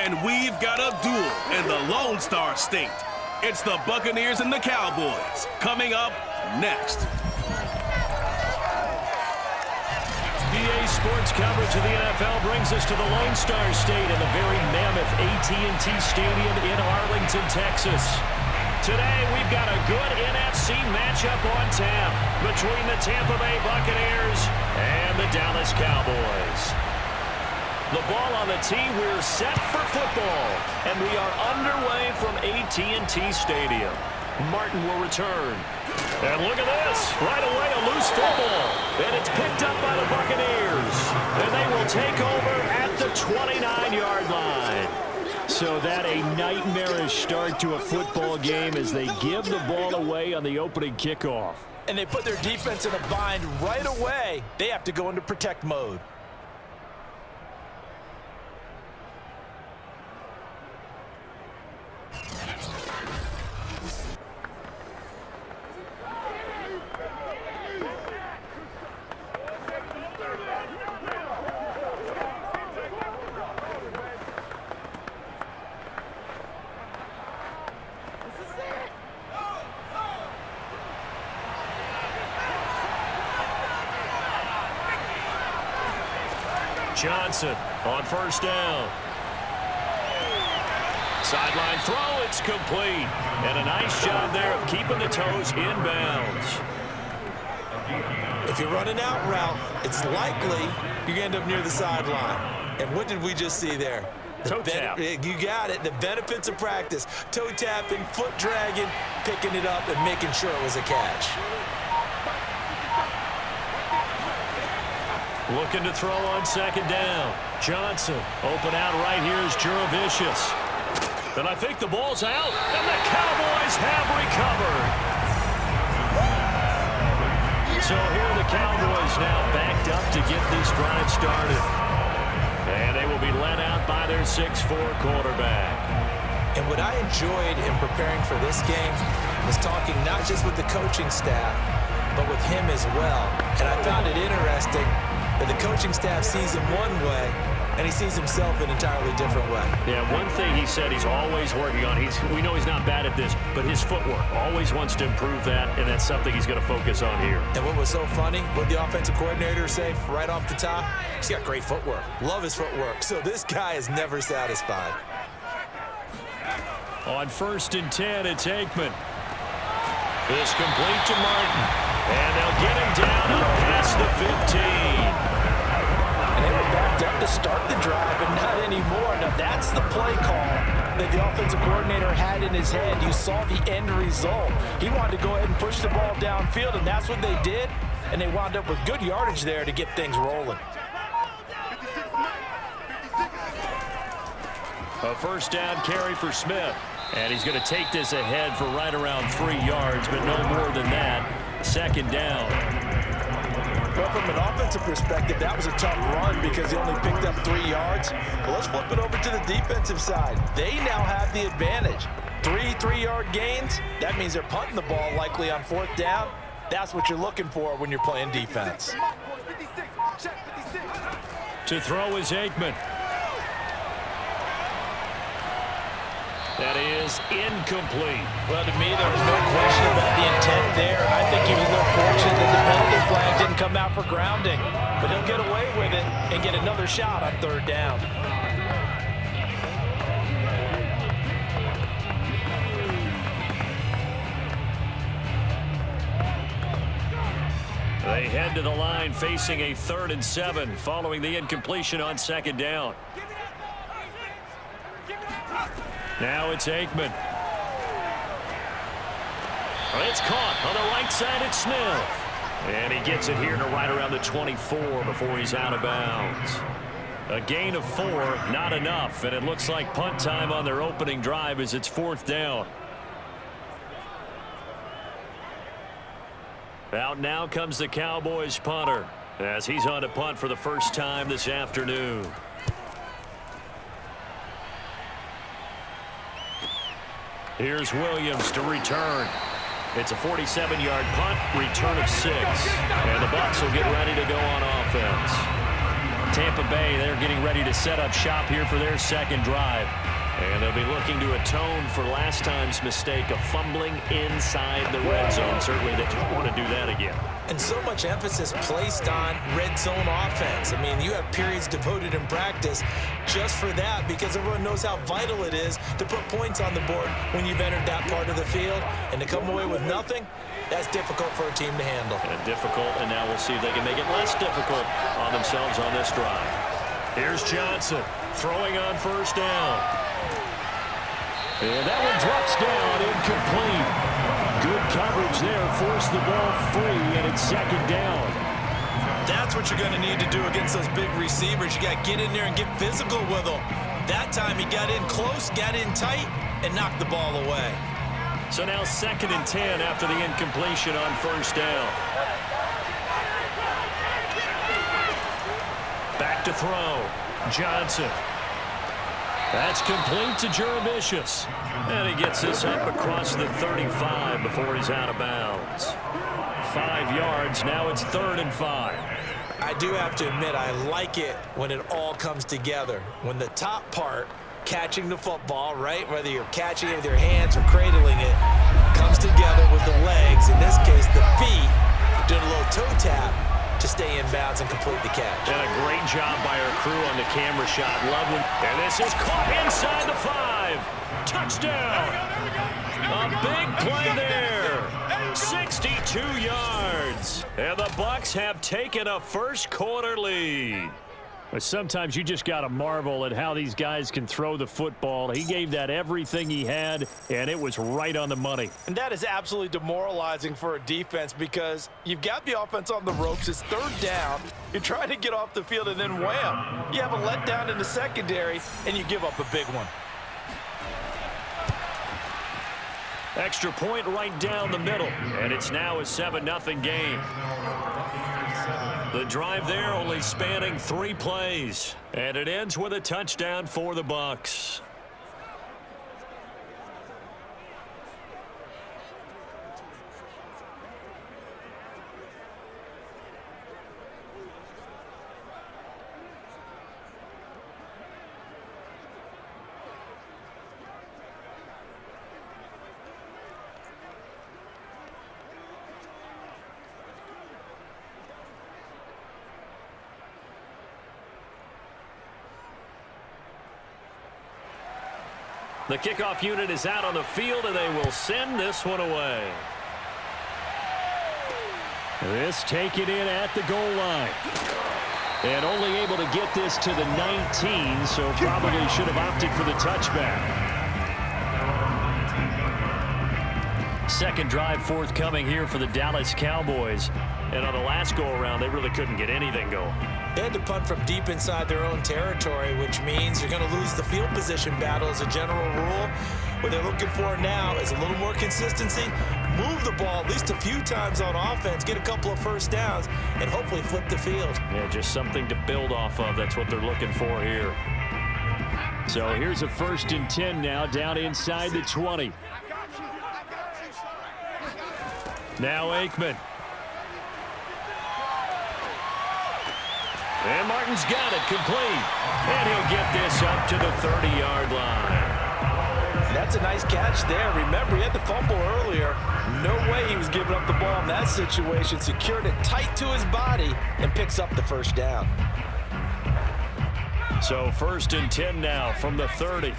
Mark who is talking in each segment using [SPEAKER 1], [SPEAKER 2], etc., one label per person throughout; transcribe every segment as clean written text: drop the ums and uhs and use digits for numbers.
[SPEAKER 1] And we've got a duel in the Lone Star State. It's the Buccaneers and the Cowboys coming up next.
[SPEAKER 2] EA Sports coverage of the NFL brings us to the Lone Star State in the very mammoth AT&T Stadium in Arlington, Texas. Today, we've got a good NFC matchup on tap between the Tampa Bay Buccaneers and the Dallas Cowboys. The ball on the tee, we're set for football, and we are underway from AT&T Stadium. Martin will return. And look at this. Right away, a loose football. And it's picked up by the Buccaneers. And they will take over at the 29-yard line. So that a nightmarish start to a football game as they give the ball away on the opening kickoff.
[SPEAKER 3] And they put their defense in a bind right away. They have to go into protect mode.
[SPEAKER 2] Johnson on first down. Sideline throw, it's complete. And a nice job there of keeping the toes inbounds.
[SPEAKER 3] If you're running out route, it's likely you're going to end up near the sideline. And what did we just see there?
[SPEAKER 2] Toe tap.
[SPEAKER 3] You got it. The benefits of practice. Toe tapping, foot dragging, picking it up, and making sure it was a catch.
[SPEAKER 2] Looking to throw on second down. Johnson open out right here is Jurevicius. And I think the ball's out, and the Cowboys have recovered. So here are the Cowboys now backed up to get this drive started. And they will be led out by their 6'4" quarterback.
[SPEAKER 3] And what I enjoyed in preparing for this game was talking not just with the coaching staff, but with him as well. And I found it interesting that the coaching staff sees him one way, and he sees himself an entirely different way.
[SPEAKER 2] Yeah, one thing he said he's always working on, we know he's not bad at this, but his footwork, always wants to improve that, and that's something he's going to focus on here.
[SPEAKER 3] And what was so funny, what the offensive coordinator say right off the top, he's got great footwork. Love his footwork. So this guy is never satisfied.
[SPEAKER 2] On 1st and 10, it's Aikman. This complete to Martin. And they'll get him down up past the 15.
[SPEAKER 3] And they were backed up to start the drive, but not anymore. Now that's the play call that the offensive coordinator had in his head. You saw the end result. He wanted to go ahead and push the ball downfield, and that's what they did. And they wound up with good yardage there to get things rolling.
[SPEAKER 2] A first down carry for Smith. And he's going to take this ahead for right around 3 yards, but no more than that. Second down.
[SPEAKER 3] Well, from an offensive perspective, that was a tough run because he only picked up 3 yards. Well, let's flip it over to the defensive side. They now have the advantage. 3 3-yard gains. That means they're punting the ball likely on 4th down. That's what you're looking for when you're playing defense.
[SPEAKER 2] To throw is Aikman. That is incomplete.
[SPEAKER 3] Well, to me, there was no question about the intent there. I think he was a little fortunate that the penalty flag didn't come out for grounding. But he'll get away with it and get another shot on 3rd down.
[SPEAKER 2] They head to the line facing a 3rd and 7 following the incompletion on 2nd down. Now it's Aikman. It's caught on the right side. It's Smith. And he gets it here to right around the 24 before he's out of bounds. A gain of 4, not enough. And it looks like punt time on their opening drive as it's 4th down. Out now comes the Cowboys punter as he's on to punt for the first time this afternoon. Here's Williams to return. It's a 47-yard punt, return of 6. And the Bucs will get ready to go on offense. Tampa Bay, they're getting ready to set up shop here for their second drive. And they'll be looking to atone for last time's mistake of fumbling inside the red zone. Certainly they don't want to do that again.
[SPEAKER 3] And so much emphasis placed on red zone offense. I mean, you have periods devoted in practice just for that because everyone knows how vital it is to put points on the board when you've entered that part of the field. And to come away with nothing, that's difficult for a team to handle.
[SPEAKER 2] And difficult, and now we'll see if they can make it less difficult on themselves on this drive. Here's Johnson throwing on first down. And that one drops down, incomplete. Good coverage there, forced the ball free, and it's second down.
[SPEAKER 3] That's what you're going to need to do against those big receivers. You got to get in there and get physical with them. That time he got in close, got in tight, and knocked the ball away.
[SPEAKER 2] So now 2nd and 10 after the incompletion on first down. Back to throw. Johnson. That's complete to Jurevicius. And he gets this up across the 35 before he's out of bounds. 5 yards. Now it's 3rd and 5.
[SPEAKER 3] I do have to admit, I like it when it all comes together. When the top part, catching the football, right, whether you're catching it with your hands or cradling it, comes together with the legs. In this case, the feet, doing a little toe tap to stay in bounds and complete the catch.
[SPEAKER 2] And a great job by our crew on the camera shot. Lovely. And this is caught inside the 5. Touchdown. A big play there. 62 yards. And the Bucs have taken a first quarter lead. But sometimes you just got to marvel at how these guys can throw the football. He gave that everything he had, and it was right on the money.
[SPEAKER 3] And that is absolutely demoralizing for a defense because you've got the offense on the ropes. It's 3rd down. You're trying to get off the field, and then wham, you have a letdown in the secondary, and you give up a big one.
[SPEAKER 2] Extra point right down the middle, and it's now a 7-0 game. The drive there only spanning 3 plays, and it ends with a touchdown for the Bucs. The kickoff unit is out on the field, and they will send this one away. This taken in at the goal line. And only able to get this to the 19, so probably should have opted for the touchback. Second drive forthcoming here for the Dallas Cowboys. And on the last go-around, they really couldn't get anything going.
[SPEAKER 3] They had to punt from deep inside their own territory, which means you're going to lose the field position battle as a general rule. What they're looking for now is a little more consistency, move the ball at least a few times on offense, get a couple of first downs, and hopefully flip the field.
[SPEAKER 2] Yeah, just something to build off of. That's what they're looking for here. So here's a 1st and 10 now, down inside the 20. Now Aikman. And Martin's got it complete. And he'll get this up to the 30-yard line.
[SPEAKER 3] That's a nice catch there. Remember, he had the fumble earlier. No way he was giving up the ball in that situation. Secured it tight to his body and picks up the first down.
[SPEAKER 2] So 1st and 10 now from the 30.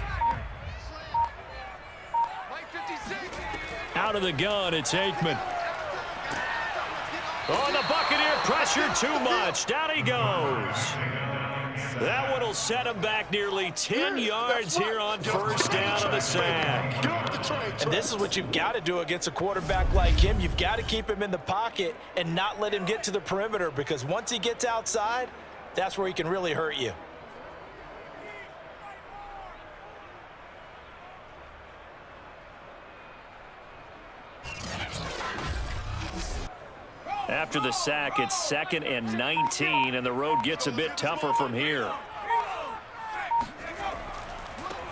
[SPEAKER 2] Out of the gun, it's Aikman. Oh, the Buccaneer pressure too much. Down he goes. That one will set him back nearly 10 yards here on first down of the sack.
[SPEAKER 3] And this is what you've got to do against a quarterback like him. You've got to keep him in the pocket and not let him get to the perimeter, because once he gets outside, that's where he can really hurt you.
[SPEAKER 2] After the sack, it's 2nd and 19, and the road gets a bit tougher from here.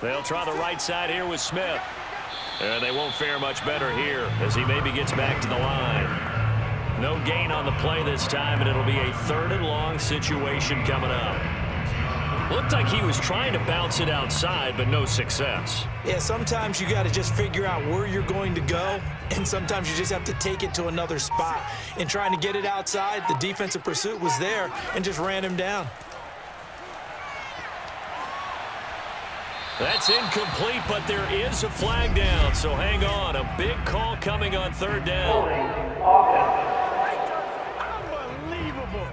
[SPEAKER 2] They'll try the right side here with Smith. And they won't fare much better here as he maybe gets back to the line. No gain on the play this time, and it'll be a 3rd and long situation coming up. Looked like he was trying to bounce it outside, but no success.
[SPEAKER 3] Yeah, sometimes you got to just figure out where you're going to go, and sometimes you just have to take it to another spot. In trying to get it outside, the defensive pursuit was there and just ran him down.
[SPEAKER 2] That's incomplete, but there is a flag down, so hang on. A big call coming on third down.
[SPEAKER 3] Unbelievable.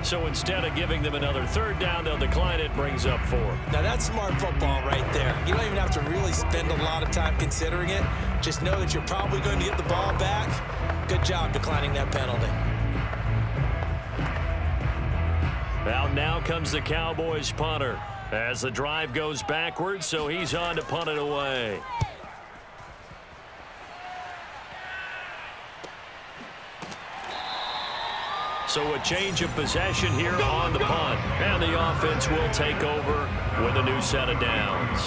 [SPEAKER 2] So instead of giving them another third down, they'll decline it, brings up 4.
[SPEAKER 3] Now that's smart football right there. You don't even have to really spend a lot of time considering it. Just know that you're probably going to get the ball back. Good job declining that penalty.
[SPEAKER 2] Out now comes the Cowboys punter as the drive goes backwards, so he's on to punt it away. So a change of possession here on the punt. And the offense will take over with a new set of downs.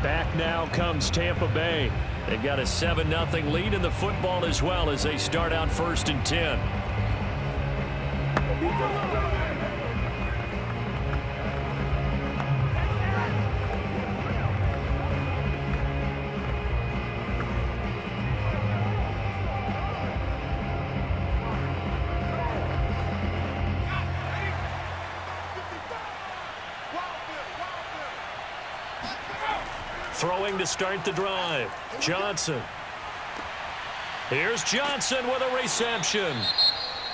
[SPEAKER 2] Back now comes Tampa Bay. They've got a 7-0 lead in the football as well as they start out 1st and 10. Throwing to start the drive. Johnson. Here's Johnson with a reception.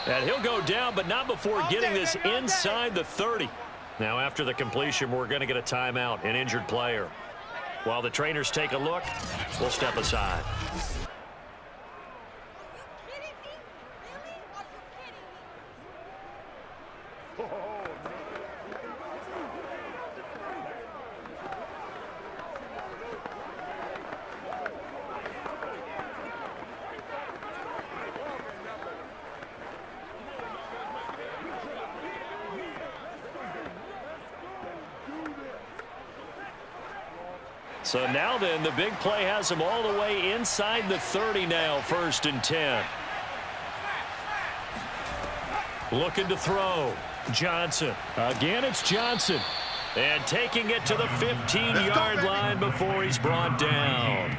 [SPEAKER 2] And he'll go down, but not before getting this inside the 30. Now, after the completion, we're going to get a timeout, an injured player. While the trainers take a look, we'll step aside. So now then, the big play has him all the way inside the 30 now, 1st and 10. Looking to throw. Johnson. Again, it's Johnson. And taking it to the 15-yard line before he's brought down.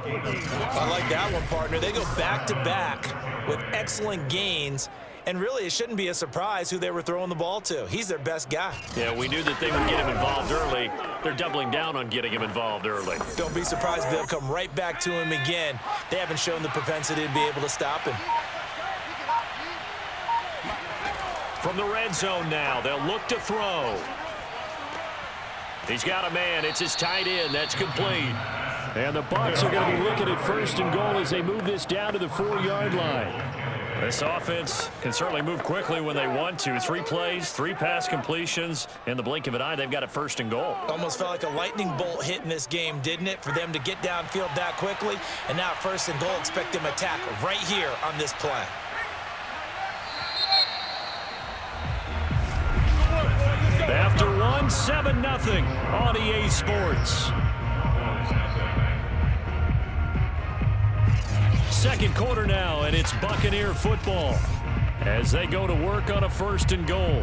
[SPEAKER 3] I like that one, partner. They go back-to-back with excellent gains. And really, it shouldn't be a surprise who they were throwing the ball to. He's their best guy.
[SPEAKER 2] Yeah, we knew that they would get him involved early. They're doubling down on getting him involved early.
[SPEAKER 3] Don't be surprised they'll come right back to him again. They haven't shown the propensity to be able to stop him.
[SPEAKER 2] From the red zone now, they'll look to throw. He's got a man. It's his tight end. That's complete. And the Bucs are going to be looking at 1st and goal as they move this down to the 4-yard line. This offense can certainly move quickly when they want to. 3 plays, 3 pass completions. In the blink of an eye, they've got a 1st and goal.
[SPEAKER 3] Almost felt like a lightning bolt hit in this game, didn't it? For them to get downfield that quickly. And now 1st and goal, expect them to attack right here on this play.
[SPEAKER 2] After 7-0 on EA Sports. Second quarter now, and it's Buccaneer football as they go to work on a 1st and goal.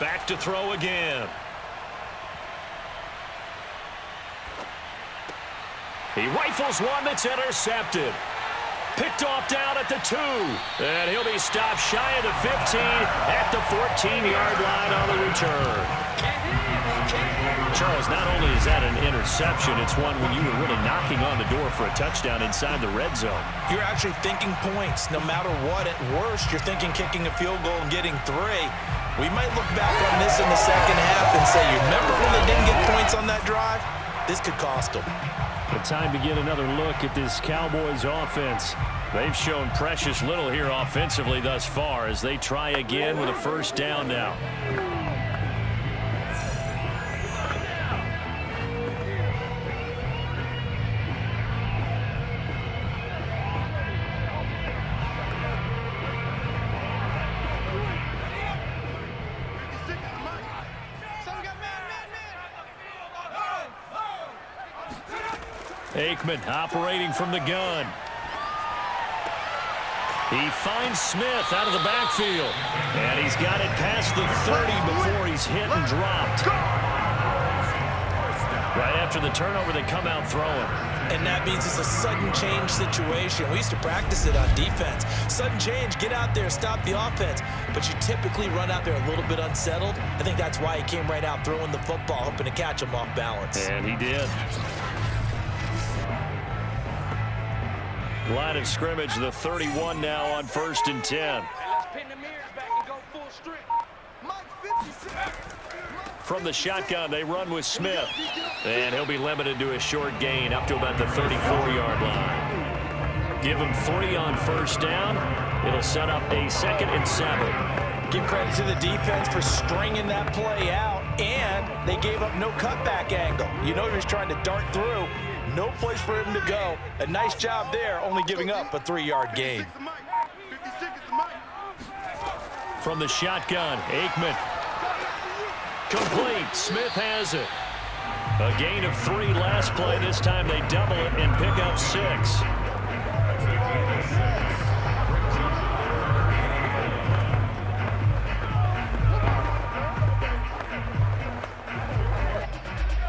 [SPEAKER 2] Back to throw again. He rifles one that's intercepted. Picked off down at the 2. And he'll be stopped shy of the 15 at the 14-yard line on the return. Charles, not only is that an interception, it's one when you were really knocking on the door for a touchdown inside the red zone.
[SPEAKER 3] You're actually thinking points. No matter what, at worst, you're thinking kicking a field goal and getting 3. We might look back on this in the second half and say, you remember when they didn't get points on that drive? This could cost them.
[SPEAKER 2] The time to get another look at this Cowboys offense. They've shown precious little here offensively thus far as they try again with a 1st down now. Aikman operating from the gun. He finds Smith out of the backfield. And he's got it past the 30 before he's hit and dropped. Right after the turnover, they come out throwing.
[SPEAKER 3] And that means it's a sudden change situation. We used to practice it on defense. Sudden change, get out there, stop the offense. But you typically run out there a little bit unsettled. I think that's why he came right out throwing the football, hoping to catch him off balance.
[SPEAKER 2] And he did. Line of scrimmage, the 31 now on 1st and 10. From the shotgun, they run with Smith. And he'll be limited to a short gain up to about the 34-yard line. Give him 3 on 1st down. It'll set up a 2nd and 7.
[SPEAKER 3] Give credit to the defense for stringing that play out. And they gave up no cutback angle. You know he was trying to dart through. No place for him to go. A nice job there, only giving up a 3-yard gain.
[SPEAKER 2] From the shotgun, Aikman. Complete. Smith has it. A gain of 3 last play. This time they double it and pick up 6.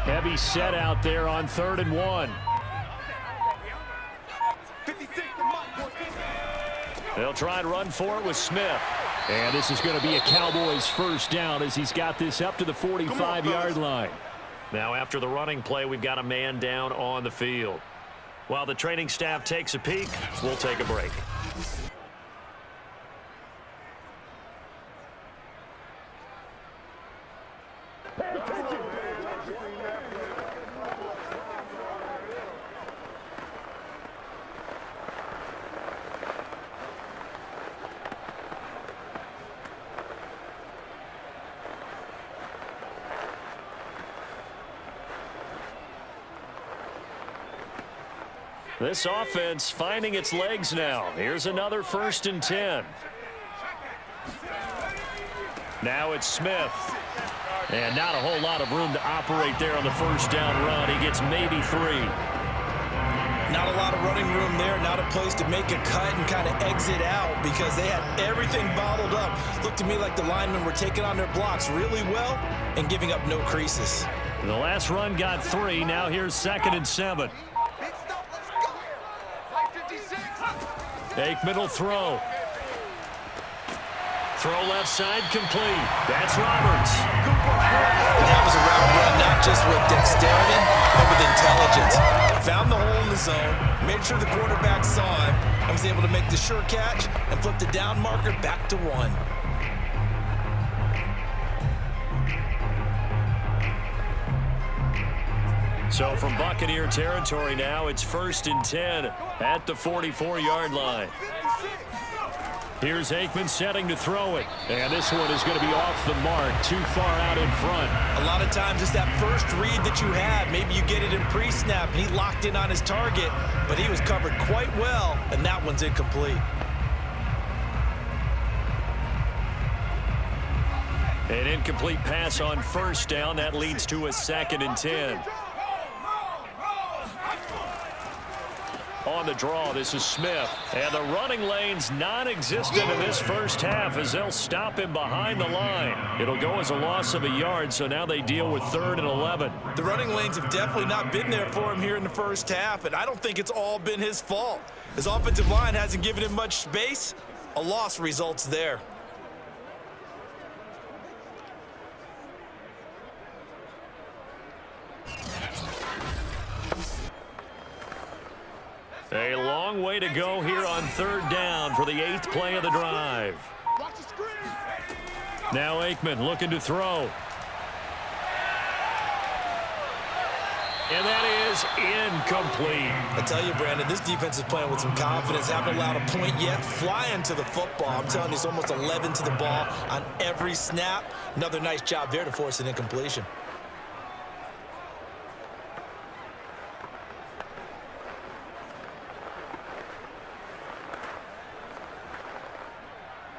[SPEAKER 2] Heavy set out there on 3rd and 1. They'll try and run for it with Smith. And this is going to be a Cowboys 1st down as he's got this up to the 45-yard line. Now after the running play, we've got a man down on the field. While the training staff takes a peek, we'll take a break. This offense finding its legs now. Here's another 1st and 10. Now it's Smith. And not a whole lot of room to operate there on the 1st down run. He gets maybe 3.
[SPEAKER 3] Not a lot of running room there. Not a place to make a cut and kind of exit out because they had everything bottled up. Looked to me like the linemen were taking on their blocks really well and giving up no creases.
[SPEAKER 2] The last run got 3. Now here's 2nd and 7. Aikman will throw. Throw left side complete. That's Roberts.
[SPEAKER 3] That was a route run not just with dexterity, but with intelligence. Found the hole in the zone, made sure the quarterback saw him, and was able to make the sure catch and flip the down marker back to 1.
[SPEAKER 2] So from Buccaneer territory now, it's 1st and 10 at the 44-yard line. Here's Aikman setting to throw it. And this one is going to be off the mark, too far out in front.
[SPEAKER 3] A lot of times it's that first read that you have. Maybe you get it in pre-snap, and he locked in on his target, but he was covered quite well, and that one's incomplete.
[SPEAKER 2] An incomplete pass on 1st down. That leads to a 2nd and 10. On the draw, this is Smith. And the running lane's non-existent in this 1st half as they'll stop him behind the line. It'll go as a loss of a yard, so now they deal with 3rd and 11.
[SPEAKER 3] The running lanes have definitely not been there for him here in the 1st half, and I don't think it's all been his fault. His offensive line hasn't given him much space. A loss results there.
[SPEAKER 2] A long way to go here on 3rd down for the 8th play of the drive. Now Aikman looking to throw. And that is incomplete.
[SPEAKER 3] I tell you, Brandon, this defense is playing with some confidence. Haven't allowed a point yet. Flying to the football. I'm telling you, it's almost 11 to the ball on every snap. Another nice job there to force an incompletion.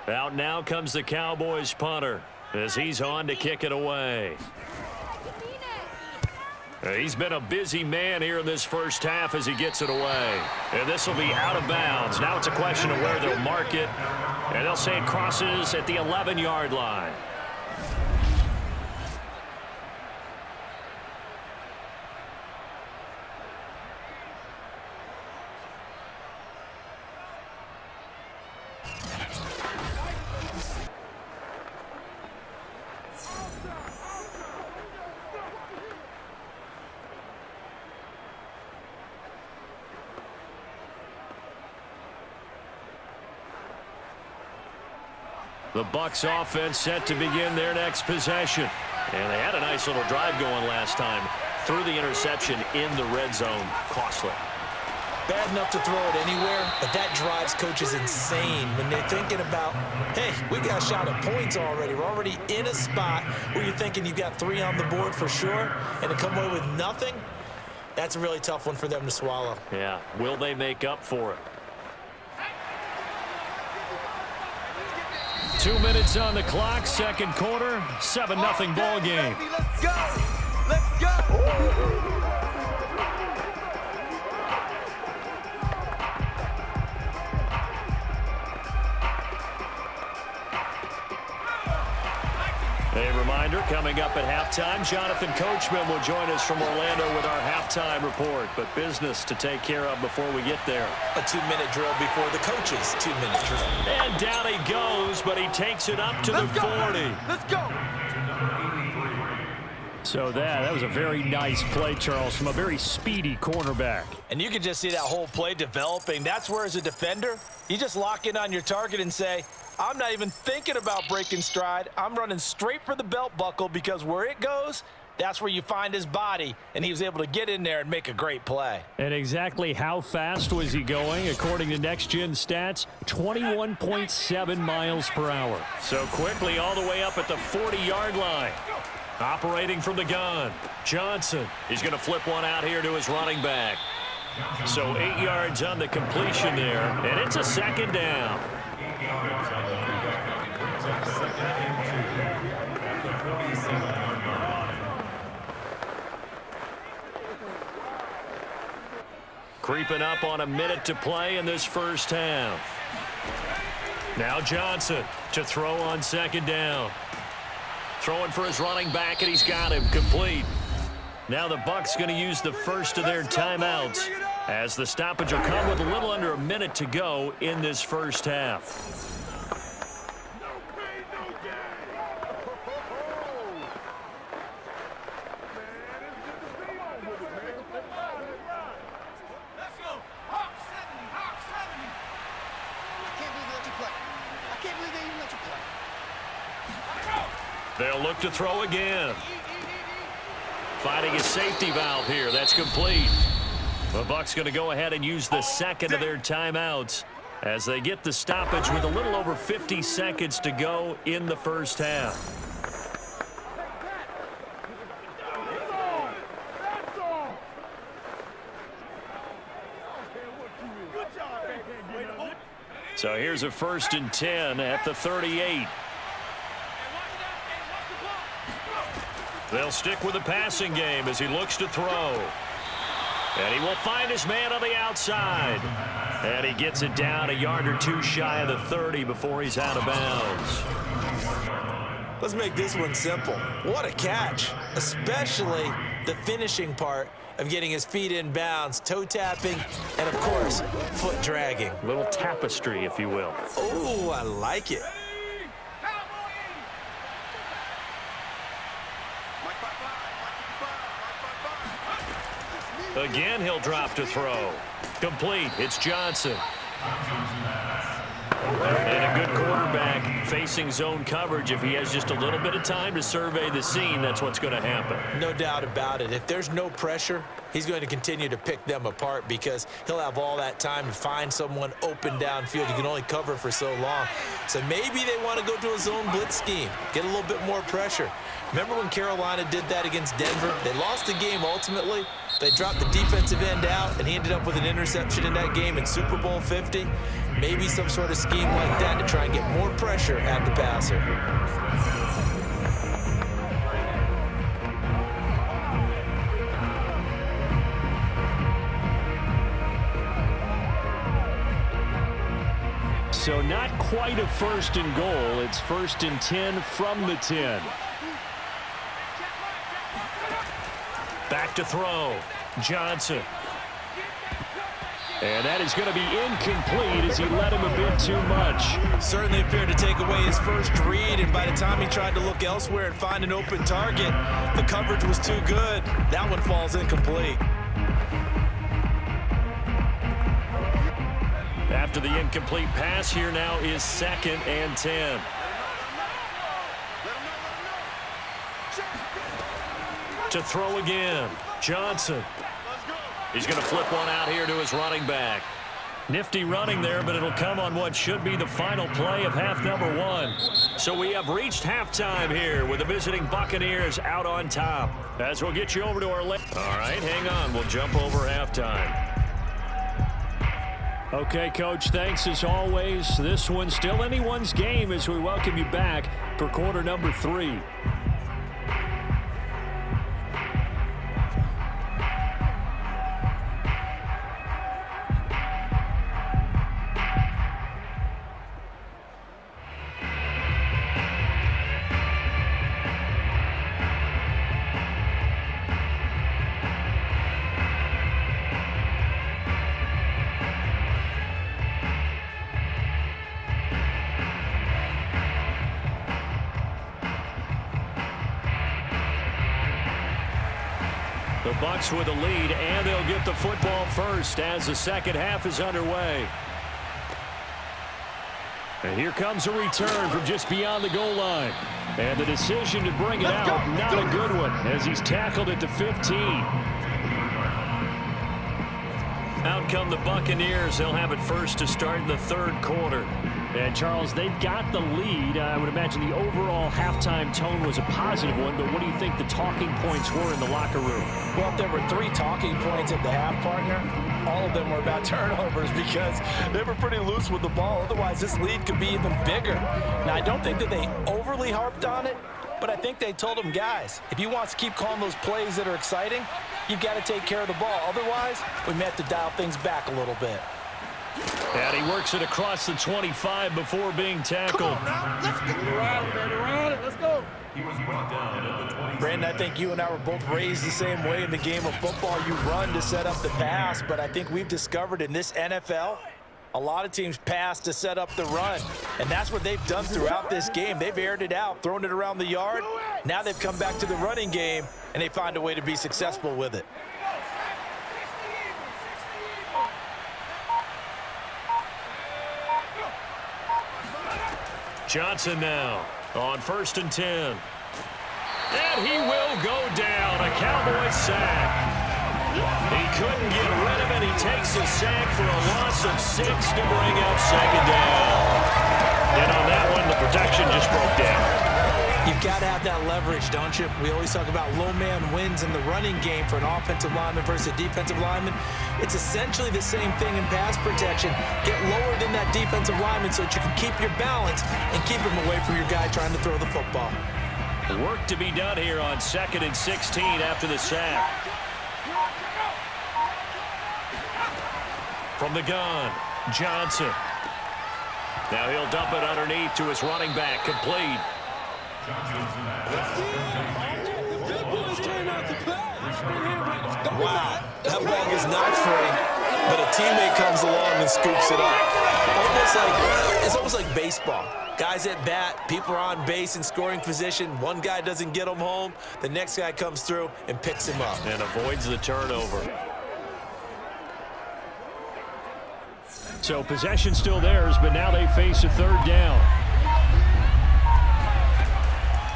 [SPEAKER 2] Out now comes the Cowboys punter as he's on to kick it away. He's been a busy man here in this first half as he gets it away. And this will be out of bounds. Now it's a question of where they'll mark it. And they'll say it crosses at the 11-yard line. The Bucs offense set to begin their next possession. And they had a nice little drive going last time. Threw the interception in the red zone. Costly.
[SPEAKER 3] Bad enough to throw it anywhere, but that drives coaches insane when they're thinking about, hey, we got a shot at points already. We're already in a spot where you're thinking you've got 3 on the board for sure, and to come away with nothing, that's a really tough one for them to swallow.
[SPEAKER 2] Yeah, will they make up for it? 2 minutes on the clock, second quarter, 7-0 ball game.
[SPEAKER 4] Let's go! Let's go!
[SPEAKER 2] A reminder, coming up at halftime, Jonathan Coachman will join us from Orlando with our halftime report. But business to take care of before we get there.
[SPEAKER 3] A 2-minute drill before the coach's 2-minute drill.
[SPEAKER 2] And down he goes, but he takes it up to the 40.
[SPEAKER 4] Let's go!
[SPEAKER 2] So that was a very nice play, Charles, from a very speedy cornerback.
[SPEAKER 3] And you can just see that whole play developing. That's where, as a defender, you just lock in on your target and say, I'm not even thinking about breaking stride. I'm running straight for the belt buckle because where it goes, that's where you find his body, and he was able to get in there and make a great play.
[SPEAKER 2] And exactly how fast was he going? According to Next Gen Stats, 21.7 miles per hour. So quickly all the way up at the 40-yard line. Operating from the gun, Johnson. He's going to flip one out here to his running back. So 8 yards on the completion there, and it's a second down. Creeping up on a minute to play in this first half. Now Johnson to throw on second down. Throwing for his running back, and he's got him complete. Now the Bucs going to use the first of their timeouts as the stoppage will come with a little under a minute to go in this first half. They'll look to throw again. Finding a safety valve here. That's complete. The Bucs going to go ahead and use the second of their timeouts as they get the stoppage with a little over 50 seconds to go in the first half. So here's a 1st and 10 at the 38. They'll stick with the passing game as he looks to throw. And he will find his man on the outside. And he gets it down a yard or two shy of the 30 before he's out of bounds.
[SPEAKER 3] Let's make this one simple. What a catch, especially the finishing part of getting his feet in bounds, toe tapping, and of course, foot dragging.
[SPEAKER 2] A little tapestry, if you will.
[SPEAKER 3] Oh, I like it.
[SPEAKER 2] Again, he'll drop to throw. Complete. It's Johnson. And a good quarterback facing zone coverage. If he has just a little bit of time to survey the scene, that's what's going to happen.
[SPEAKER 3] No doubt about it. If there's no pressure, he's going to continue to pick them apart because he'll have all that time to find someone open downfield. You can only cover for so long. So maybe they want to go to a zone blitz scheme, get a little bit more pressure. Remember when Carolina did that against Denver? They lost the game ultimately. They dropped the defensive end out, and he ended up with an interception in that game in Super Bowl 50. Maybe some sort of scheme like that to try and get more pressure at the passer.
[SPEAKER 2] So not quite a 1st and goal. It's 1st and 10 from the 10. Back to throw. Johnson. And that is going to be incomplete as he let him a bit too much.
[SPEAKER 3] Certainly appeared to take away his first read, and by the time he tried to look elsewhere and find an open target, the coverage was too good. That one falls incomplete.
[SPEAKER 2] After the incomplete pass, here now is 2nd and 10. To throw again. Johnson. He's going to flip one out here to his running back. Nifty running there, but it'll come on what should be the final play of half number 1. So we have reached halftime here with the visiting Buccaneers out on top. As we'll get you over to our left. All right, hang on. We'll jump over halftime. Okay, Coach, thanks as always. This one's still anyone's game as we welcome you back for quarter number 3. The Bucs with a lead, and they'll get the football first as the second half is underway. And here comes a return from just beyond the goal line. And the decision to bring it out, not a good one, as he's tackled at the 15. Out come the Buccaneers. They'll have it first to start in the 3rd quarter. And, Charles, they've got the lead. I would imagine the overall halftime tone was a positive one, but what do you think the talking points were in the locker room?
[SPEAKER 3] Well, if there were 3 talking points at the half, partner, all of them were about turnovers because they were pretty loose with the ball. Otherwise, this lead could be even bigger. Now, I don't think that they overly harped on it, but I think they told them, guys, if you want to keep calling those plays that are exciting, you've got to take care of the ball. Otherwise, we may have to dial things back a little bit.
[SPEAKER 2] And he works it across the 25 before being tackled.
[SPEAKER 4] Let's get it. Let's go.
[SPEAKER 2] He was brought down at the 20.
[SPEAKER 3] Brandon, I think you and I were both raised the same way in the game of football. You run to set up the pass, but I think we've discovered in this NFL, a lot of teams pass to set up the run, and that's what they've done throughout this game. They've aired it out, thrown it around the yard. Now they've come back to the running game, and they find a way to be successful with it.
[SPEAKER 2] Johnson now on 1st and 10. And he will go down. A Cowboys sack. He couldn't get rid of it. He takes a sack for a loss of 6 to bring up 2nd down. And on that one, the protection just broke down.
[SPEAKER 3] You've got to have that leverage, don't you? We always talk about low man wins in the running game for an offensive lineman versus a defensive lineman. It's essentially the same thing in pass protection. Get lower than that defensive lineman so that you can keep your balance and keep him away from your guy trying to throw the football.
[SPEAKER 2] Work to be done here on 2nd and 16 after the sack. From the gun, Johnson. Now he'll dump it underneath to his running back, complete.
[SPEAKER 3] Wow, that ball is not free, but a teammate comes along and scoops it up. It's almost like baseball. Guys at bat, people are on base in scoring position. One guy doesn't get him home. The next guy comes through and picks him up.
[SPEAKER 2] And avoids the turnover. So possession still theirs, but now they face a 3rd down.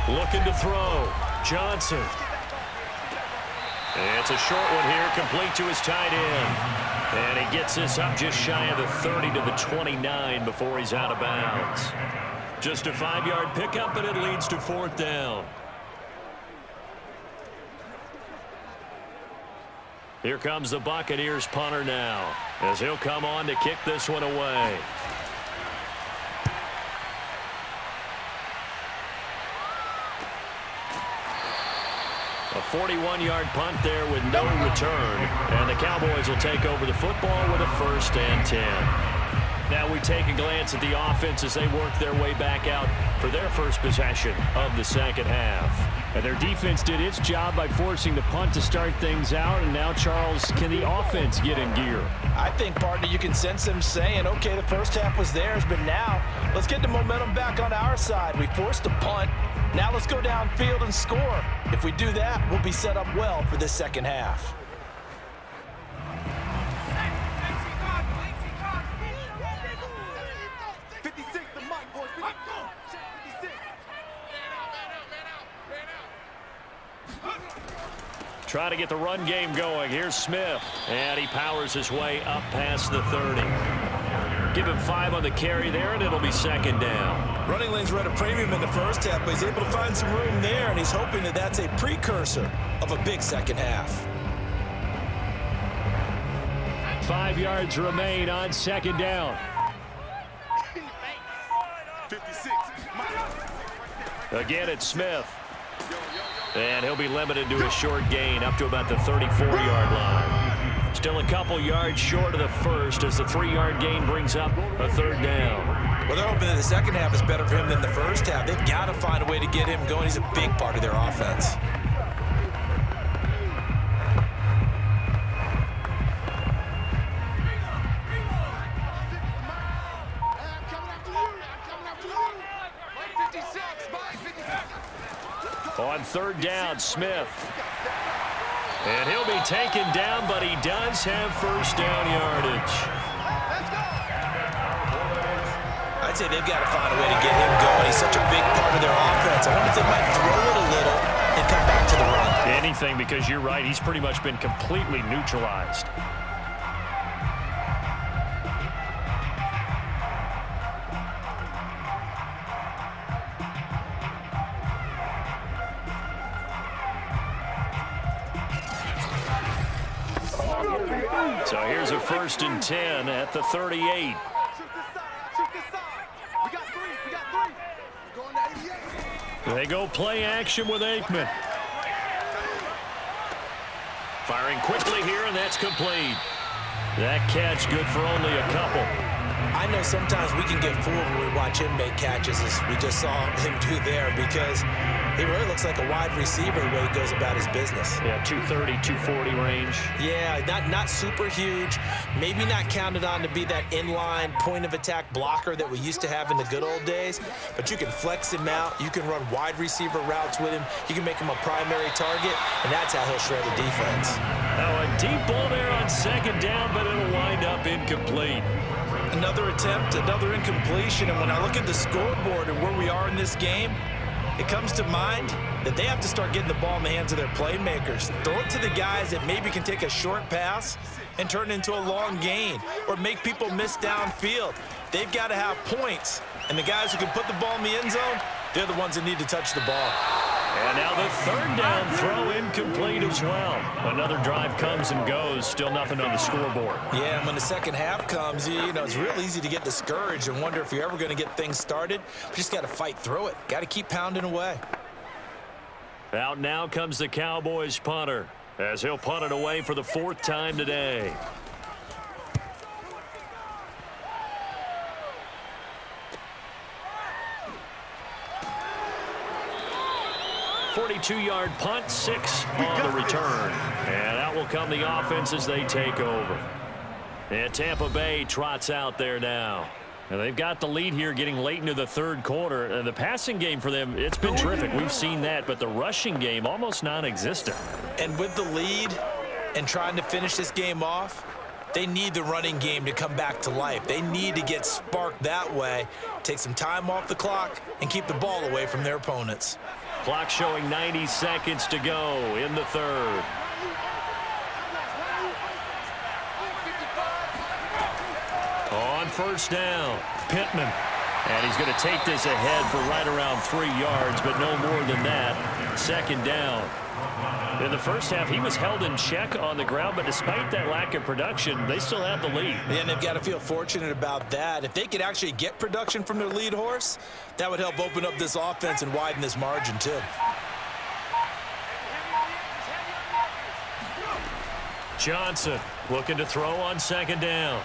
[SPEAKER 2] Looking to throw. Johnson. And it's a short one here, complete to his tight end. And he gets this up just shy of the 30 to the 29 before he's out of bounds. Just a 5-yard pickup, and it leads to 4th down. Here comes the Buccaneers punter now, as he'll come on to kick this one away. A 41-yard punt there with no return. And the Cowboys will take over the football with a 1st and 10. Now we take a glance at the offense as they work their way back out for their first possession of the second half. And their defense did its job by forcing the punt to start things out. And now, Charles, can the offense get in gear?
[SPEAKER 3] I think, partner, you can sense them saying, okay, the first half was theirs, but now let's get the momentum back on our side. We forced a punt. Now let's go downfield and score. If we do that, we'll be set up well for this second half.
[SPEAKER 2] Try to get the run game going. Here's Smith. And he powers his way up past the 30. Give him 5 on the carry there, and it'll be second down.
[SPEAKER 3] Running lanes were at a premium in the first half, but he's able to find some room there, and he's hoping that that's a precursor of a big second half.
[SPEAKER 2] 5 yards remain on second down.
[SPEAKER 4] 56.
[SPEAKER 2] Again, it's Smith. And he'll be limited to a short gain up to about the 34-yard line. Still a couple yards short of the first as the 3-yard gain brings up a third down.
[SPEAKER 3] Well, they're hoping that the second half is better for him than the first half. They've got to find a way to get him going. He's a big part of their offense.
[SPEAKER 2] On third down, Smith. And he'll be taken down, but he does have first down yardage.
[SPEAKER 3] I'd say they've got to find a way to get him going. He's such a big part of their offense. I wonder if they might throw it a little and come back to the run.
[SPEAKER 2] Anything, because you're right. He's pretty much been completely neutralized. So here's a 1st and 10 at the 38. They go play action with Aikman. Firing quickly here, and that's complete. That catch good for only a couple.
[SPEAKER 3] I know sometimes we can get fooled when we watch him make catches, as we just saw him do there, because he really looks like a wide receiver the way he goes about his business.
[SPEAKER 2] Yeah, 230, 240 range.
[SPEAKER 3] Yeah, not super huge. Maybe not counted on to be that inline point-of-attack blocker that we used to have in the good old days. But you can flex him out. You can run wide receiver routes with him. You can make him a primary target, and that's how he'll shred the defense.
[SPEAKER 2] Now a deep ball there on second down, but it'll wind up incomplete.
[SPEAKER 3] Another attempt, another incompletion, and when I look at the scoreboard and where we are in this game, it comes to mind that they have to start getting the ball in the hands of their playmakers. Throw it to the guys that maybe can take a short pass and turn it into a long gain or make people miss downfield. They've got to have points, and the guys who can put the ball in the end zone, they're the ones that need to touch the ball.
[SPEAKER 2] And now the third down throw incomplete as well. Another drive comes and goes. Still nothing on the scoreboard.
[SPEAKER 3] Yeah, and when the second half comes, you know, it's real easy to get discouraged and wonder if you're ever going to get things started. We just got to fight through it. Got to keep pounding away.
[SPEAKER 2] Out now comes the Cowboys punter, as he'll punt it away for the 4th time today. 42-yard punt, 6 on the return. And out will come the offense as they take over. And Tampa Bay trots out there now. And they've got the lead here getting late into the third quarter. And the passing game for them, it's been terrific. We've seen that, but the rushing game almost non-existent.
[SPEAKER 3] And with the lead and trying to finish this game off, they need the running game to come back to life. They need to get sparked that way, take some time off the clock, and keep the ball away from their opponents.
[SPEAKER 2] Clock showing 90 seconds to go in the third. On first down, Pittman. And he's going to take this ahead for right around 3 yards, but no more than that. Second down. In the first half, he was held in check on the ground, but despite that lack of production, they still have the lead.
[SPEAKER 3] And they've got to feel fortunate about that. If they could actually get production from their lead horse, that would help open up this offense and widen this margin, too.
[SPEAKER 2] Johnson looking to throw on second down.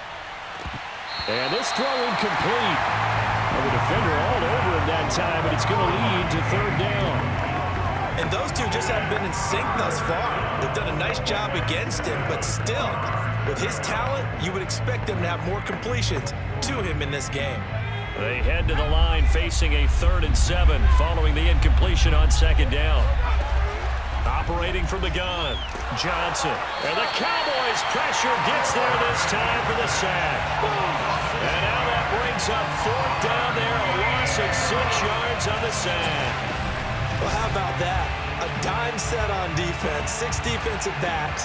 [SPEAKER 2] And this throw incomplete. And the defender all over him that time, but it's going to lead to third down.
[SPEAKER 3] And those two just haven't been in sync thus far. They've done a nice job against him, but still, with his talent, you would expect them to have more completions to him in this game.
[SPEAKER 2] They head to the line facing a 3rd and 7 following the incompletion on 2nd down. Operating from the gun, Johnson. And the Cowboys pressure gets there this time for the sack. And now that brings up 4th down there, a loss of 6 yards on the sack.
[SPEAKER 3] Well, how about that? A dime set on defense, 6 defensive backs.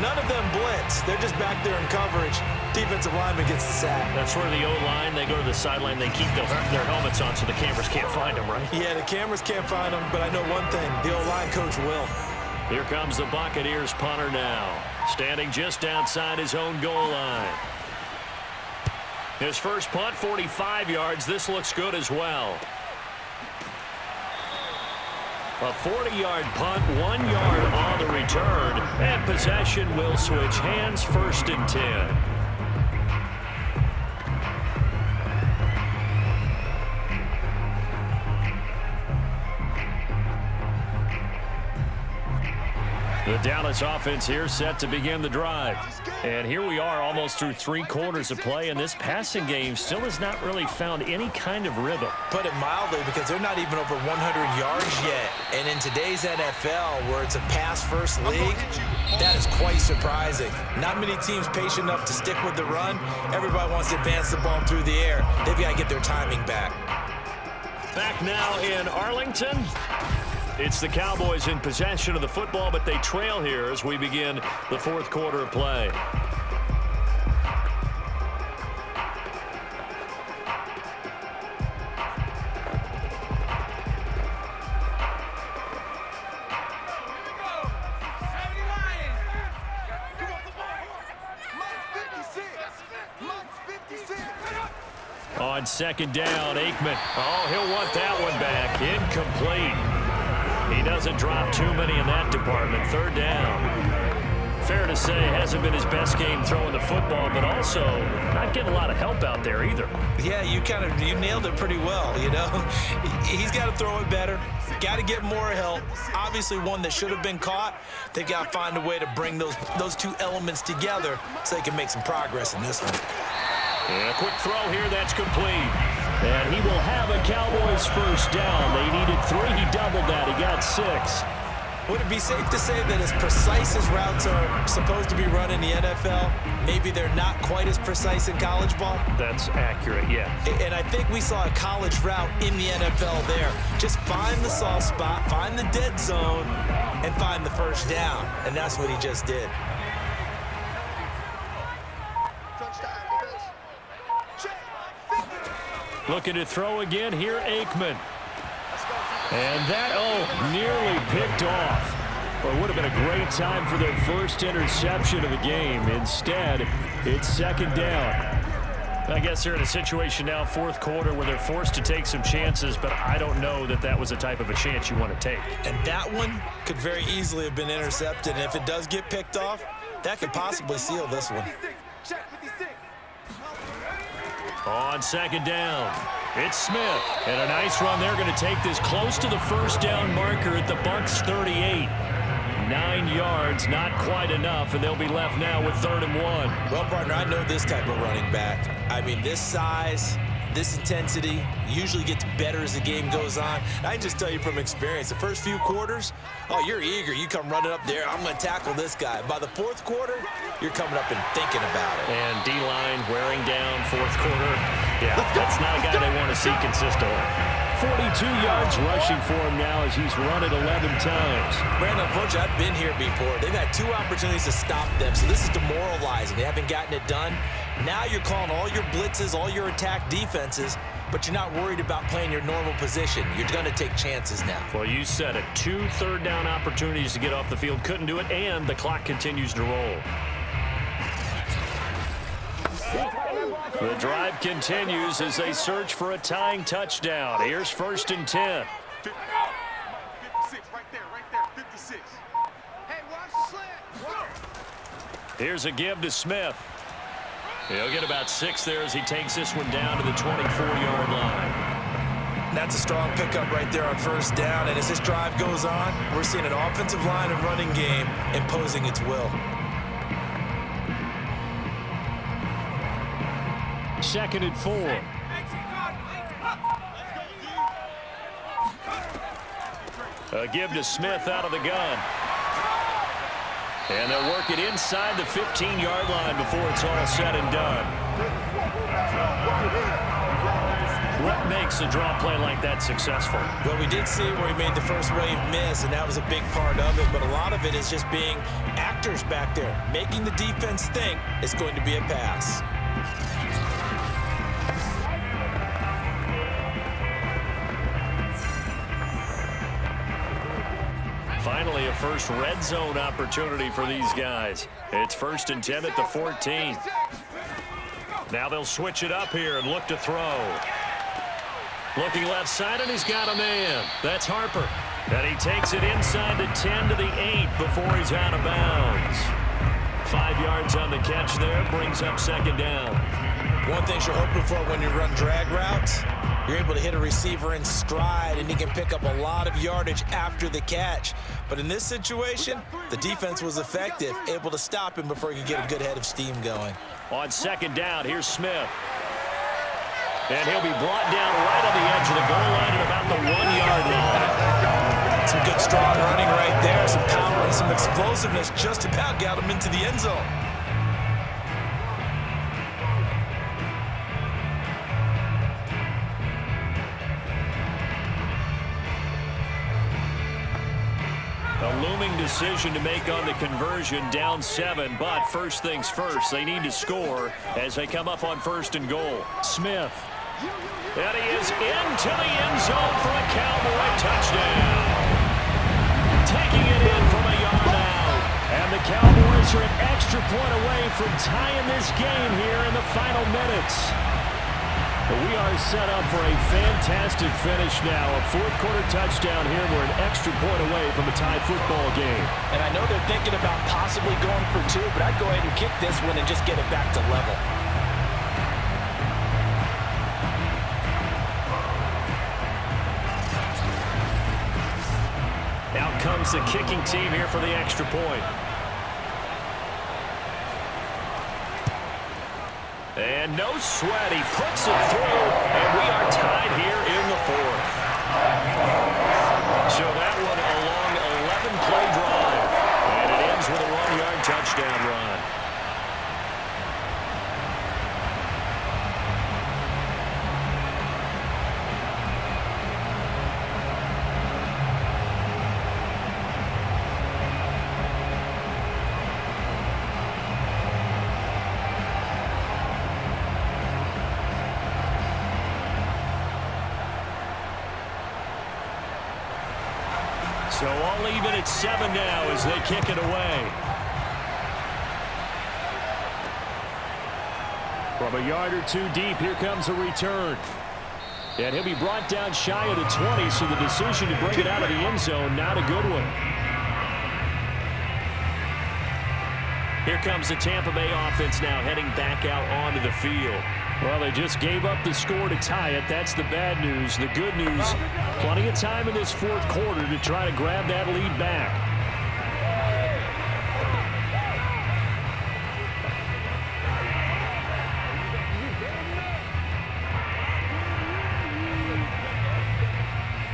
[SPEAKER 3] None of them blitz. They're just back there in coverage. Defensive lineman gets the sack.
[SPEAKER 2] That's where the O-line, they go to the sideline, they keep their helmets on so the cameras can't find them, right?
[SPEAKER 3] Yeah, the cameras can't find them, but I know one thing. The O-line coach will.
[SPEAKER 2] Here comes the Buccaneers punter now, standing just outside his own goal line. His first punt, 45 yards. This looks good as well. A 40-yard punt, 1 yard on the return, and possession will switch hands, 1st and 10. The Dallas offense here set to begin the drive. And here we are almost through 3 quarters of play, and this passing game still has not really found any kind of rhythm.
[SPEAKER 3] Put it mildly, because they're not even over 100 yards yet. And in today's NFL, where it's a pass-first league, that is quite surprising. Not many teams patient enough to stick with the run. Everybody wants to advance the ball through the air. They've got to get their timing back.
[SPEAKER 2] Back now in Arlington. It's the Cowboys in possession of the football, but they trail here as we begin the 4th quarter of play. On 2nd down, Aikman. Oh, he'll want that one back. Incomplete. He doesn't drop too many in that department. 3rd down. Fair to say, hasn't been his best game throwing the football, but also not getting a lot of help out there either.
[SPEAKER 3] Yeah, you nailed it pretty well, you know. He's got to throw it better. Got to get more help. Obviously one that should have been caught. They've got to find a way to bring those 2 elements together so they can make some progress in this one.
[SPEAKER 2] And a quick throw here, that's complete. And he will have a Cowboys 1st down. They needed 3. He doubled that. He got 6.
[SPEAKER 3] Would it be safe to say that as precise as routes are supposed to be run in the NFL, maybe they're not quite as precise in college ball?
[SPEAKER 2] That's accurate, yeah.
[SPEAKER 3] And I think we saw a college route in the NFL there. Just find the soft spot, find the dead zone, and find the 1st down. And that's what he just did.
[SPEAKER 2] Looking to throw again here, Aikman. And that, nearly picked off. Well, it would have been a great time for their first interception of the game. Instead, it's 2nd down. I guess they're in a situation now, 4th quarter, where they're forced to take some chances, but I don't know that that was the type of a chance you want to take.
[SPEAKER 3] And that one could very easily have been intercepted. And if it does get picked off, that could possibly seal this one.
[SPEAKER 2] On 2nd down, it's Smith. And a nice run. They're going to take this close to the 1st down marker at the Bucs 38. 9 yards, not quite enough, and they'll be left now with 3rd and 1.
[SPEAKER 3] Well, partner, I know this type of running back. I mean, this size, this intensity usually gets better as the game goes on. I can just tell you from experience, the first few quarters, you're eager. You come running up there, I'm going to tackle this guy. By the 4th quarter, you're coming up and thinking about it.
[SPEAKER 2] And D-line wearing down 4th quarter. Yeah, that's not a guy they want to see consistently. 42 yards rushing for him now as he's run it 11 times.
[SPEAKER 3] Brandon, unfortunately, I've been here before. They've had 2 opportunities to stop them, so this is demoralizing. They haven't gotten it done. Now you're calling all your blitzes, all your attack defenses, but you're not worried about playing your normal position. You're going to take chances now.
[SPEAKER 2] Well, you said it. 2 3rd down opportunities to get off the field. Couldn't do it, and the clock continues to roll. The drive continues as they search for a tying touchdown. Here's 1st and 10.
[SPEAKER 4] 56, right there, 56. Hey, watch the slant.
[SPEAKER 2] Here's a give to Smith. He'll get about 6 there as he takes this one down to the 24-yard line.
[SPEAKER 3] That's a strong pickup right there on first down, and as this drive goes on, we're seeing an offensive line and running game imposing its will.
[SPEAKER 2] 2nd and 4. A give to Smith out of the gun. And they'll work it inside the 15-yard line before it's all said and done. What makes a draw play like that successful?
[SPEAKER 3] Well, we did see where he made the first wave miss, and that was a big part of it. But a lot of it is just being actors back there, making the defense think it's going to be a pass.
[SPEAKER 2] Finally, a first red zone opportunity for these guys. It's 1st and 10 at the 14. Now they'll switch it up here and look to throw. Looking left side, and he's got a man. That's Harper. And he takes it inside the 10 to the 8 before he's out of bounds. 5 yards on the catch there, brings up 2nd down.
[SPEAKER 3] One thing you're hoping for when you run drag routes, you're able to hit a receiver in stride, and he can pick up a lot of yardage after the catch. But in this situation, the defense was effective, able to stop him before he could get a good head of steam going.
[SPEAKER 2] On 2nd down, here's Smith. And he'll be brought down right on the edge of the goal line at about the 1-yard line.
[SPEAKER 3] Some good strong running right there, some power and some explosiveness just about got him into the end zone.
[SPEAKER 2] A looming decision to make on the conversion, down 7, but first things first, they need to score as they come up on 1st and goal. Smith. And he is into the end zone for a Cowboy touchdown. Taking it in from a yard out. And the Cowboys are an extra point away from tying this game here in the final minutes. We are set up for a fantastic finish now. A 4th-quarter touchdown here. We're an extra point away from a tie football game.
[SPEAKER 3] And I know they're thinking about possibly going for 2, but I'd go ahead and kick this one and just get it back to level.
[SPEAKER 2] Out comes the kicking team here for the extra point. And no sweat, he puts it through, and we are tied here in the 4th. So that one a long 11-play drive, and it ends with a 1-yard touchdown run. So all even at 7 now as they kick it away. From a yard or 2 deep, here comes a return. And he'll be brought down shy of the 20, so the decision to bring it out of the end zone, not a good one. Here comes the Tampa Bay offense now heading back out onto the field. Well, they just gave up the score to tie it. That's the bad news. The good news, plenty of time in this 4th quarter to try to grab that lead back.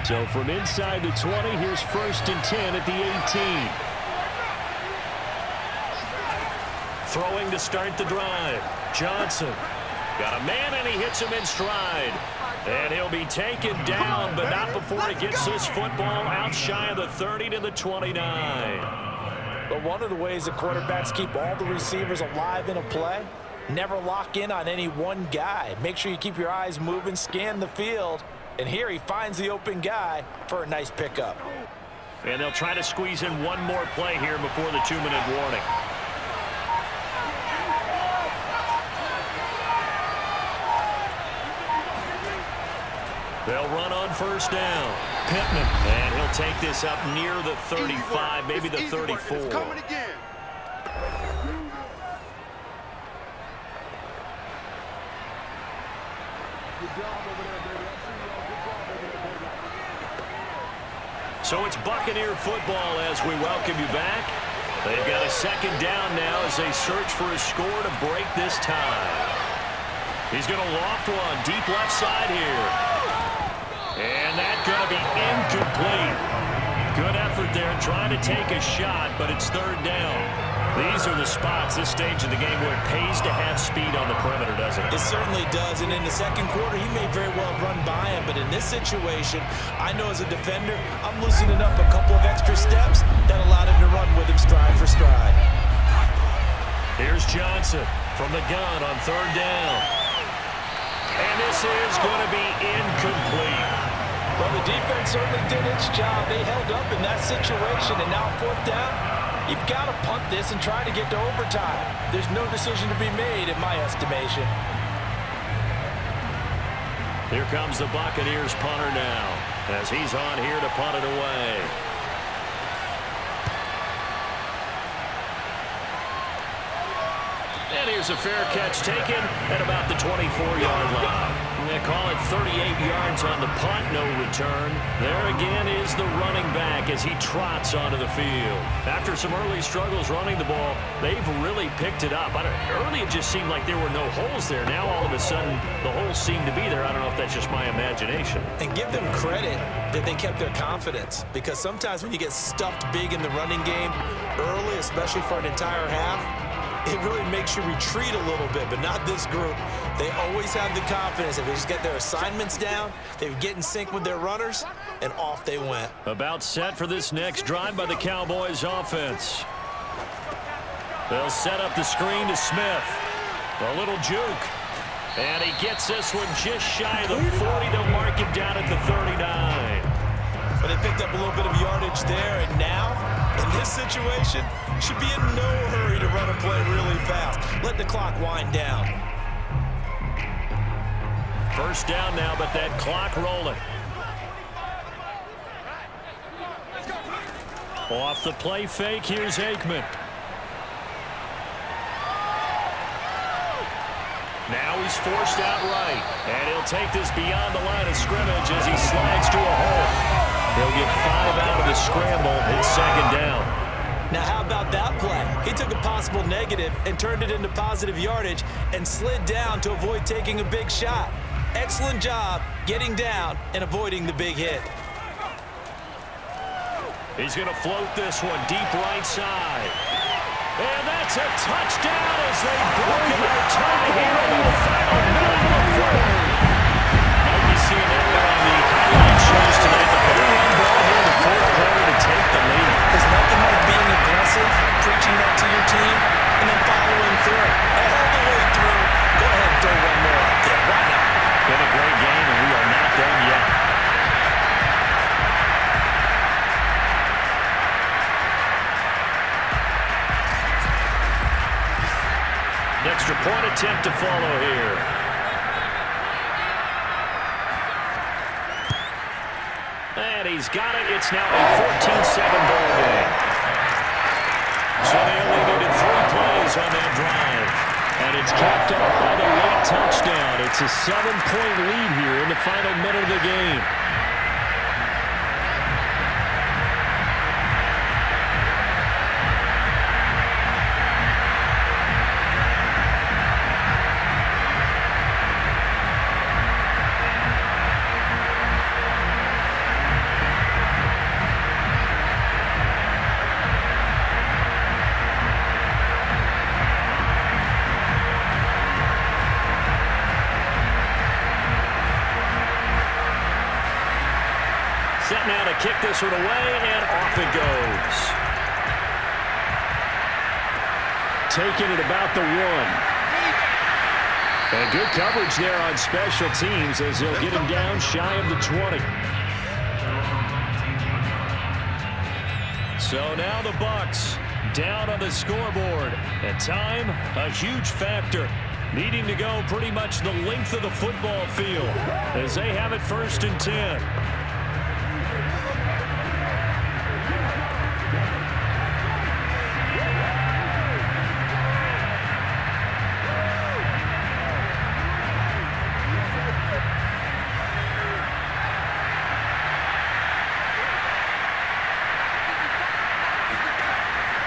[SPEAKER 2] So from inside the 20, here's 1st and 10 at the 18. Throwing to start the drive. Johnson. Got a man, and he hits him in stride. And he'll be taken down, but not before he gets this football out shy of the 30 to the 29.
[SPEAKER 3] But one of the ways that quarterbacks keep all the receivers alive in a play, never lock in on any one guy. Make sure you keep your eyes moving, scan the field. And here he finds the open guy for a nice pickup.
[SPEAKER 2] And they'll try to squeeze in one more play here before the 2-minute warning. They'll run on 1st down. Pittman, and he'll take this up near the 35, maybe the 34. So it's Buccaneer football as we welcome you back. They've got a second down now as they search for a score to break this tie. He's going to loft one deep left side here. And that's going to be incomplete. Good effort there trying to take a shot, but it's third down. These are the spots, this stage of the game, where it pays to have speed on the perimeter, doesn't it?
[SPEAKER 3] It certainly does, and in the second quarter, he may very well run by him, but in this situation, I know as a defender, I'm loosening up a couple of extra steps that allowed him to run with him stride for stride.
[SPEAKER 2] Here's Johnson from the gun on third down. And this is going to be incomplete.
[SPEAKER 3] Well, the defense certainly did its job. They held up in that situation, and now fourth down, you've got to punt this and try to get to overtime. There's no decision to be made in my estimation.
[SPEAKER 2] Here comes the Buccaneers punter now as he's on here to punt it away. And here's a fair catch taken at about the 24-yard line. They call it 38 yards on the punt, no return. There again is the running back as he trots onto the field. After some early struggles running the ball, they've really picked it up. Early it just seemed like there were no holes there. Now all of a sudden the holes seem to be there. I don't know if that's just my imagination.
[SPEAKER 3] And give them credit that they kept their confidence, because sometimes when you get stuffed big in the running game early, especially for an entire half, it really makes you retreat a little bit, but not this group. They always have the confidence. If they just get their assignments down, they get in sync with their runners, and off they went.
[SPEAKER 2] About set for this next drive by the Cowboys offense. They'll set up the screen to Smith. A little juke. And he gets this one just shy of the 40. They'll mark him down at the 39.
[SPEAKER 3] But they picked up a little bit of yardage there, and now, in this situation, should be in no hurry to run a play really fast. Let the clock wind down.
[SPEAKER 2] First down now, but that clock rolling. Off the play fake, here's Aikman. Now he's forced out right, and he'll take this beyond the line of scrimmage as he slides to a hole. He'll get 5 out of the scramble. It's second down.
[SPEAKER 3] Now, how about that play? He took a possible negative and turned it into positive yardage and slid down to avoid taking a big shot. Excellent job getting down and avoiding the big hit.
[SPEAKER 2] He's going to float this one deep right side. And that's a touchdown as they've broken their tie here in the final minute of the fourth. I'll be seeing that on the highlight shows tonight. The home run ball here in the fourth quarter to take the lead.
[SPEAKER 3] There's nothing like being aggressive, preaching that to your team, and then following through. All the way through. Go ahead and throw one more up there. Why not?
[SPEAKER 2] Been a great game, and we are not done yet. Extra point attempt to follow here. And he's got it. It's now a 14-7 ball game. So they only needed 3 plays on that drive. And it's capped off by the late touchdown. It's a 7-point lead here in the final minute of the game. Set now to kick this one away, and off it goes. Taking it about the 1. And good coverage there on special teams as they'll get him down shy of the 20. So now the Bucs down on the scoreboard. And time, a huge factor. Needing to go pretty much the length of the football field as they have it 1st and 10.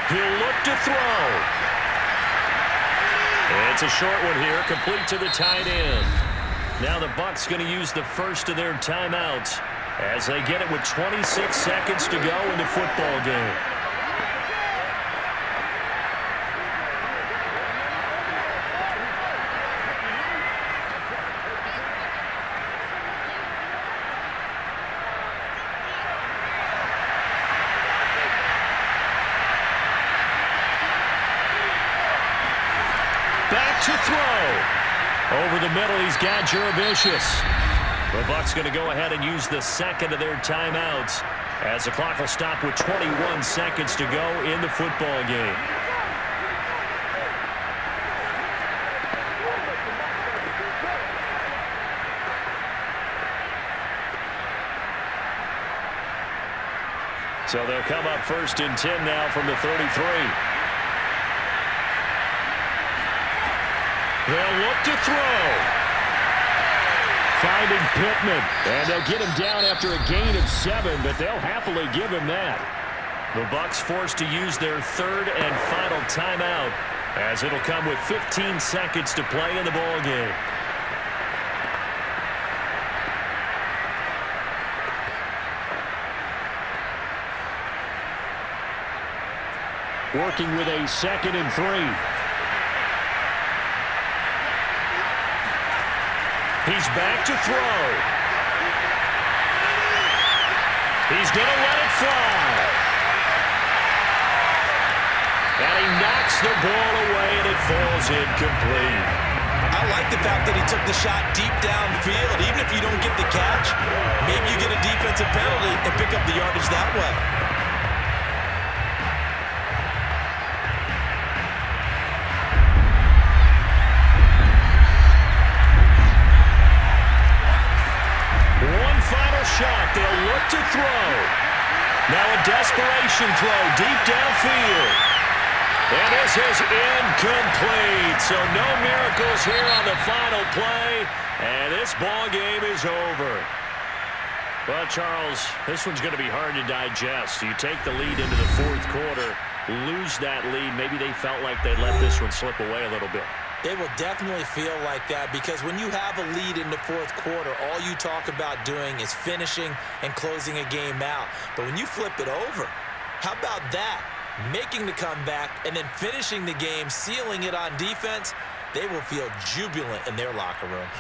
[SPEAKER 2] He'll look to throw. It's a short one here, complete to the tight end. Now the Bucs going to use the first of their timeouts as they get it with 26 seconds to go in the football game. Back to throw. Over the middle, he's got Jurevicius. The Bucs going to go ahead and use the second of their timeouts as the clock will stop with 21 seconds to go in the football game. So they'll come up 1st and 10 now from the 33. They'll look to throw. Finding Pittman. And they'll get him down after a gain of 7, but they'll happily give him that. The Bucs forced to use their third and final timeout as it'll come with 15 seconds to play in the ball game. Working with a 2nd and 3. He's back to throw. He's going to let it fly. And he knocks the ball away, and it falls incomplete.
[SPEAKER 3] I like the fact that he took the shot deep downfield. Even if you don't get the catch, maybe you get a defensive penalty and pick up the yardage that way.
[SPEAKER 2] Shot. They'll look to throw. Now a desperation throw deep downfield. And this is incomplete. So no miracles here on the final play. And this ball game is over. Well, Charles, this one's going to be hard to digest. You take the lead into the 4th quarter, lose that lead. Maybe they felt like they let this one slip away a little bit.
[SPEAKER 3] They will definitely feel like that because when you have a lead in the 4th quarter, all you talk about doing is finishing and closing a game out. But when you flip it over, how about that? Making the comeback and then finishing the game, sealing it on defense, they will feel jubilant in their locker room.